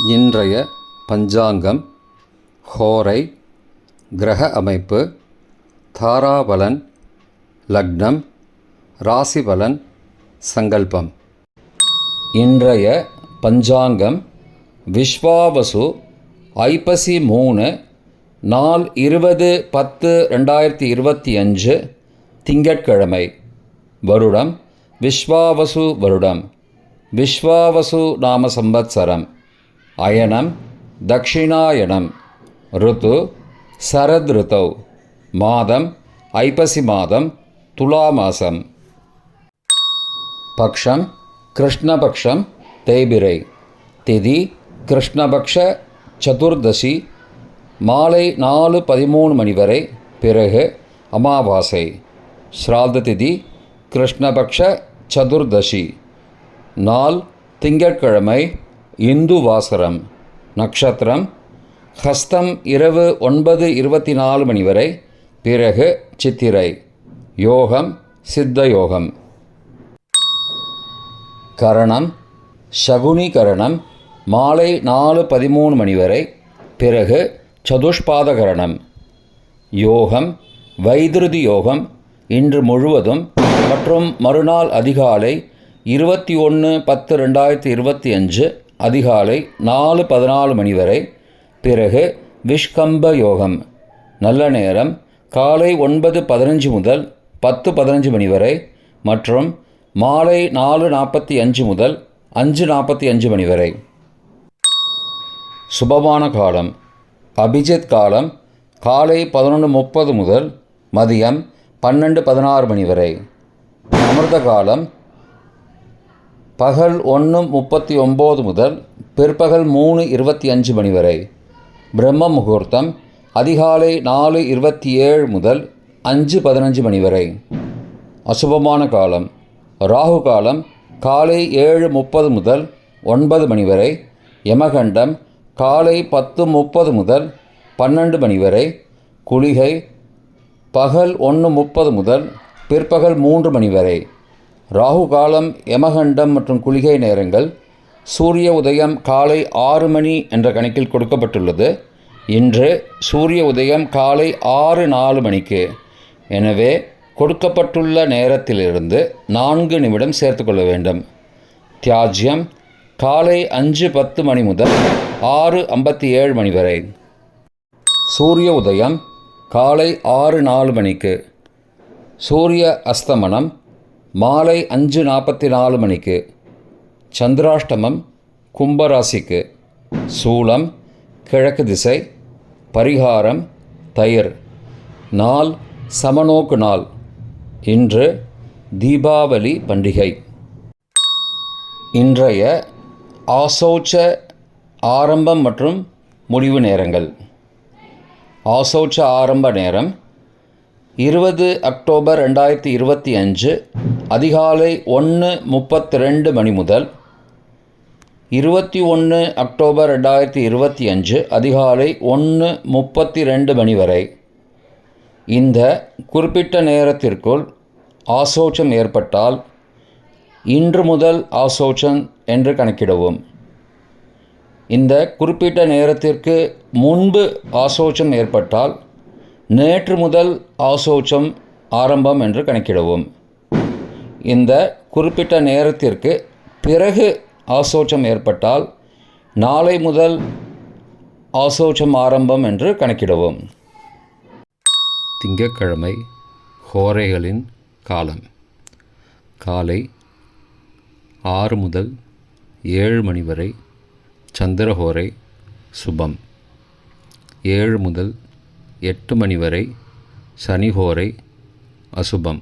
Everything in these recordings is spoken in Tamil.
இன்றைய பஞ்சாங்கம், ஹோரை, கிரக அமைப்பு, தாராபலன், லக்னம், ராசிபலன், சங்கல்பம். இன்றைய பஞ்சாங்கம் விஸ்வாவசு ஐப்பசி 3 நாள் 20/10/2025 திங்கட்கிழமை. வருடம் விஸ்வாவசு வருடம். விஸ்வாவசு நாம சம்பத்சரம். அயனம் தக்ஷிணாயனம். ருத்து சரத் ருத்தௌ. மாதம் ஐப்பசி மாதம், துலா மாதம். பக்ஷம் கிருஷ்ணபக்ஷம், தேய்பிரை. திதி கிருஷ்ணபக்ஷ சதுர்தசி மாலை 4:13 மணி வரை, பிறகு அமாவாசை. ஸ்ராத்த திதி கிருஷ்ணபக்ஷ சதுர்தசி. நாள் திங்கட்கிழமை, இந்து வாசரம். நட்சத்திரம் ஹஸ்தம் இரவு 9:24 மணி வரை, பிறகு சித்திரை. யோகம் சித்த யோகம். கரணம் சகுனி கரணம் மாலை 4:13 மணி வரை, பிறகு சதுஷ்பாத கரணம். யோகம் வைத்ருதி யோகம் இன்று முழுவதும் மற்றும் மறுநாள் அதிகாலை 21/10/2025 அதிகாலை 4:14 மணி வரை, பிறகு விஷ்கம்ப யோகம். நல்ல நேரம் காலை 9:15 முதல் 10:15 மணி வரை மற்றும் மாலை 4:45 முதல் 5:45 மணி வரை. சுபமான காலம் அபிஜித் காலம் காலை 11:30 முதல் மதியம் 12:16 மணி வரை. அமிர்த காலம் பகல் 1:39 முதல் பிற்பகல் 3:25 மணி வரை. பிரம்ம முகூர்த்தம் அதிகாலை 4:27 முதல் 5:15 மணி வரை. அசுபமான காலம் ராகு காலம் காலை 7:30 முதல் 9 மணி வரை. யமகண்டம் காலை 10:30 முதல் 12 மணி வரை. குளிகை பகல் 1:30 முதல் பிற்பகல் 3 மணி வரை. ராகு காலம், யமகண்டம் மற்றும் குளிகை நேரங்கள் சூரிய உதயம் காலை 6 மணி என்ற கணக்கில் கொடுக்கப்பட்டுள்ளது. இன்று சூரிய உதயம் காலை 6:04 மணிக்கு. எனவே கொடுக்கப்பட்டுள்ள நேரத்திலிருந்து 4 நிமிடம் சேர்த்துக்கொள்ள வேண்டும். தியாஜ்யம் காலை 5:10 மணி முதல் 6:57 மணி வரை. சூரிய உதயம் காலை 6:04 மணிக்கு. சூரிய அஸ்தமனம் மாலை 5:44 மணிக்கு. சந்திராஷ்டமம் கும்பராசிக்கு. சூலம் கிழக்கு திசை. பரிகாரம் தயிர். நாள் சமநோக்கு நாள். இன்று தீபாவளி பண்டிகை. இன்றைய ஆசௌச்ச ஆரம்பம் மற்றும் முடிவு நேரங்கள். ஆசௌச்ச ஆரம்ப நேரம் 20 அக்டோபர் 2025 அதிகாலை 1:32 மணி முதல் 21 அக்டோபர் 2025 அதிகாலை 1:32 மணி வரை. இந்த குறிப்பிட்ட நேரத்திற்குள் ஆசௌச்சம் ஏற்பட்டால் இன்று முதல் ஆசௌச்சம் என்று கணக்கிடவும். இந்த குறிப்பிட்ட நேரத்திற்கு முன்பு ஆசௌச்சம் ஏற்பட்டால் நேற்று முதல் ஆசௌச்சம் ஆரம்பம் என்று கணக்கிடவும். இந்த குறிப்பிட்ட நேரத்திற்கு பிறகு ஆசௌச்சம் ஏற்பட்டால் நாளை முதல் ஆசௌச்சம் ஆரம்பம் என்று கணக்கிடவும். திங்கட்கிழமை ஹோரைகளின் காலம் காலை 6 முதல் 7 மணி வரை சந்திரஹோரை சுபம். 7 முதல் 8 மணி வரை சனிஹோரை அசுபம்.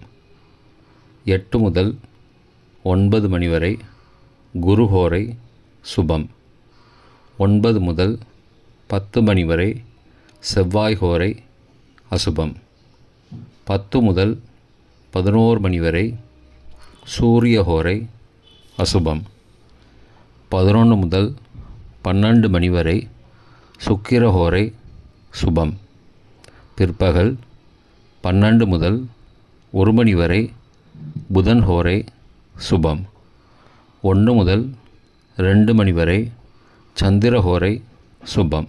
8 முதல் 9 மணி வரை குருஹோரை சுபம். 9 முதல் 10 மணி வரை செவ்வாய் ஹோரை அசுபம். 10 முதல் 11 மணி வரை சூரிய ஹோரை அசுபம். 11 முதல் 12 மணி வரை சுக்கிர ஹோரை சுபம். பிற்பகல் 12 முதல் 1 மணி வரை புதன் ஹோரை சுபம். 1 முதல் 2 மணி வரை சந்திரஹோரை சுபம்.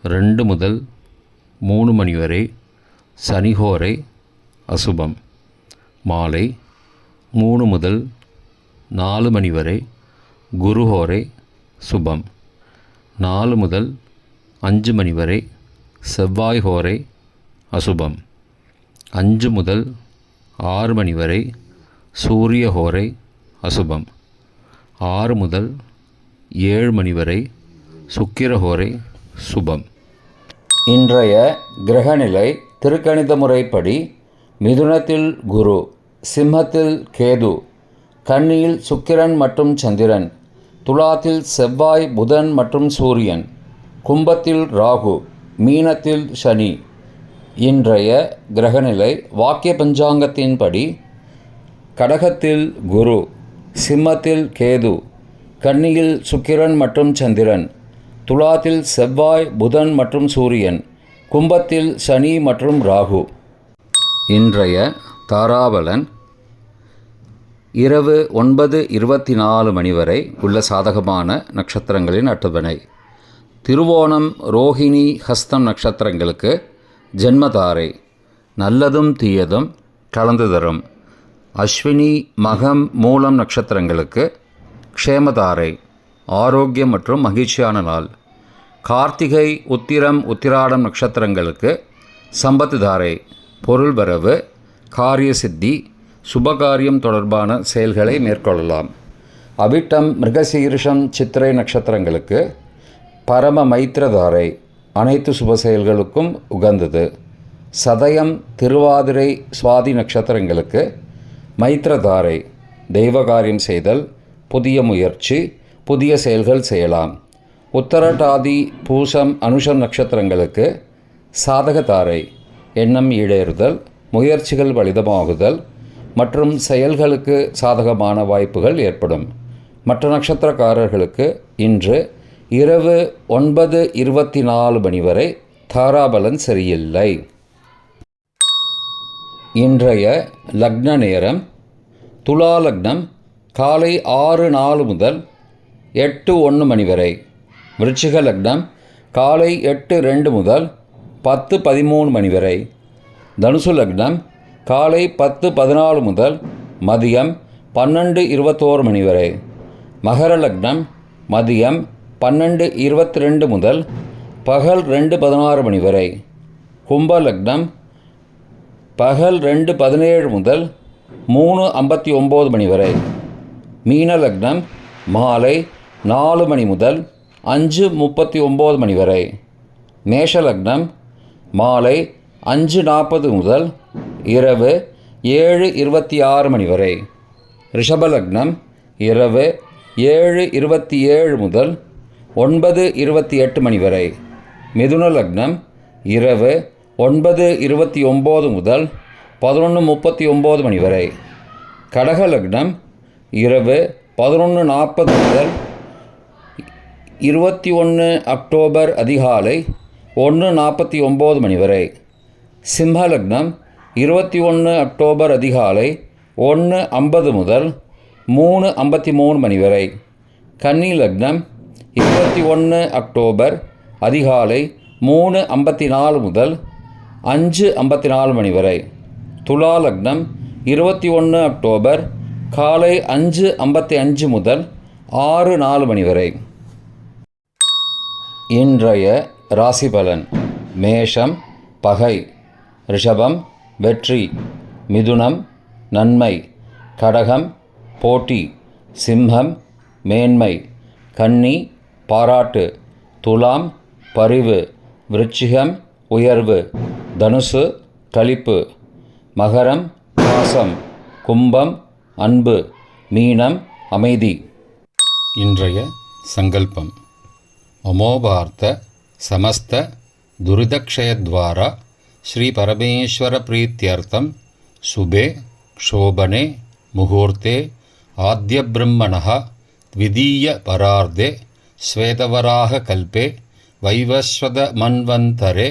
2 முதல் 3 மணி வரை சனிஹோரை அசுபம். மாலை 3 முதல் 4 மணி வரை குருஹோரை சுபம். 4 முதல் 5 மணி வரை செவ்வாய் ஹோரை அசுபம். 5 முதல் 6 மணி வரை சூரிய ஹோரை அசுபம். 6 முதல் 7 மணி வரை சுக்கிர ஹோரை சுபம். இன்றைய கிரகநிலை திருக்கணித முறைப்படி மிதுனத்தில் குரு, சிம்மத்தில் கேது, கன்னியில் சுக்கிரன் மற்றும் சந்திரன், துலாத்தில் செவ்வாய், புதன் மற்றும் சூரியன், கும்பத்தில் ராகு, மீனத்தில் சனி. இன்றைய கிரகநிலை வாக்கிய பஞ்சாங்கத்தின்படி கடகத்தில் குரு, சிம்மத்தில் கேது, கன்னியில் சுக்கிரன் மற்றும் சந்திரன், துலாத்தில் செவ்வாய், புதன் மற்றும் சூரியன், கும்பத்தில் சனி மற்றும் ராகு. இன்றைய தாராபலன் இரவு 9:24 மணி வரை உள்ள சாதகமான நட்சத்திரங்களின் அட்டவணை. திருவோணம், ரோஹிணி, ஹஸ்தம் நட்சத்திரங்களுக்கு ஜென்மதாரை, நல்லதும் தீயதும் கலந்து தரும். அஸ்வினி, மகம், மூலம் நட்சத்திரங்களுக்கு க்ஷேமதாரை, ஆரோக்கியம் மற்றும் மகிழ்ச்சியான நாள். கார்த்திகை, உத்திரம், உத்திராடம் நட்சத்திரங்களுக்கு சம்பத்து தாரை, பொருள் வரவு, காரிய சித்தி, சுபகாரியம் தொடர்பான செயல்களை மேற்கொள்ளலாம். அவிட்டம், மிருகசீரிஷம், சித்திரை நட்சத்திரங்களுக்கு பரம மைத்திரதாரை, அனைத்து சுப செயல்களுக்கும் உகந்தது. சதயம், திருவாதிரை, சுவாதி நட்சத்திரங்களுக்கு மைத்திரதாரை, தெய்வகாரியம் செய்தல், புதிய முயற்சி, புதிய செயல்கள் செய்யலாம். உத்தரட்டாதி, பூசம், அனுஷம் நட்சத்திரங்களுக்கு சாதகதாரை, எண்ணம் ஈடேறுதல், முயற்சிகள் பலிதமாகுதல் மற்றும் செயல்களுக்கு சாதகமான வாய்ப்புகள் ஏற்படும். மற்ற நட்சத்திரக்காரர்களுக்கு இன்று இரவு 9:24 மணி வரை தாராபலன் சரியில்லை. இன்றைய லக்ன நேரம் துலா லக்னம் காலை 6:04 முதல் 8:01 மணி வரை. விருச்சிக லக்னம் காலை 8:02 முதல் 10:13 மணி வரை. தனுசு லக்னம் காலை 10:14 முதல் மதியம் 12:21 மணி வரை. மகர லக்னம் மதியம் 12:22 முதல் பகல் 2:16 மணி வரை. கும்ப லக்னம் பகல் 2:17 முதல் 3:59 மணி வரை. மீன லக்னம் மாலை 4 மணி முதல் 5:39 மணி வரை. மேஷ லக்னம் மாலை 5:40 முதல் இரவு 7:26 மணி வரை. ரிஷப லக்னம் இரவு 7:27 முதல் 9:28 மணி வரை. மிதுன லக்னம் இரவு 9:29 முதல் 11:39 மணி வரை. கடக லக்னம் இரவு 11:40 முதல் 21 அக்டோபர் அதிகாலை 1:49 மணி வரை. சிம்ம லக்னம் 21 அக்டோபர் அதிகாலை 1:50 முதல் 3:53 மணி வரை. கன்னி லக்னம் 21 அக்டோபர் அதிகாலை 3:54 முதல் 5:54 மணி வரை. துலா லக்னம் 21 அக்டோபர் காலை 5:55 முதல் 6:04 மணி வரை. இன்றைய ராசி பலன். மேஷம் பகை, ரிஷபம் வெற்றி, மிதுனம் நன்மை, கடகம் போட்டி, சிம்மம் மேன்மை, கன்னி பாராட்டு, துலாம் பரிவு, விருச்சிகம் உயர்வு, தனுசு களிப்பு, மகரம் பாசம், கும்பம் அன்பு, மீனம் அமைதி. இன்றைய சங்கல்பம். அமோபார்த்த சமஸ்த துரிதக்ஷயத்வாரா ஸ்ரீ பரமேஸ்வர பிரீத்யர்த்தம் சுபே க்ஷோபனே முகூர்த்தே ஆத்ய பிரம்மணः த்விதீய பரார்த்தே ஸ்வேதவராக கல்பே வைவஸ்வத மன்வந்தரே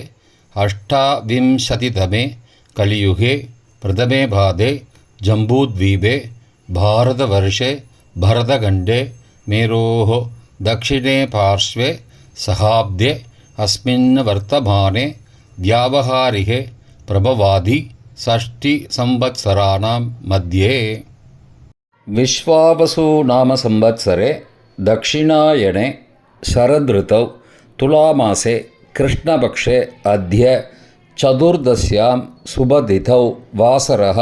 அஷ்டாவிம்சதிதமே கலியுகே பிரதமே பாதே ஜம்பூத்வீபே பாரதவர்ஷே பரதகண்டே மேரோः दक्षिणे पार्श्वे सहाब्दे अस्मिन् वर्तमाने व्यावहारिके प्रभवादि षष्टिसंवत्सराणां मध्ये विश्वावसु नाम संवत्सरे दक्षिणायने शरदृतौ तुलामासे कृष्णपक्षे अद्य चतुर्दश्यां सुबदितौ वासरः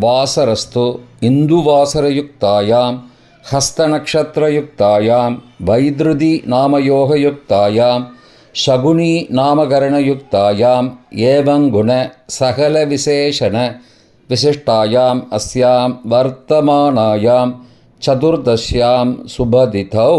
वासरस्तु इन्दुवासरयुक्तायां हस्तनक्षत्रयुक्तायां वैद्रुति नामयोगयुक्तायां शकुनी नामकरणयुक्तायाम् एवं गुण सकलविशेषण विशिष्टायाम् अस्यां वर्तमानायां चतुर्दश्यां सुबदितौ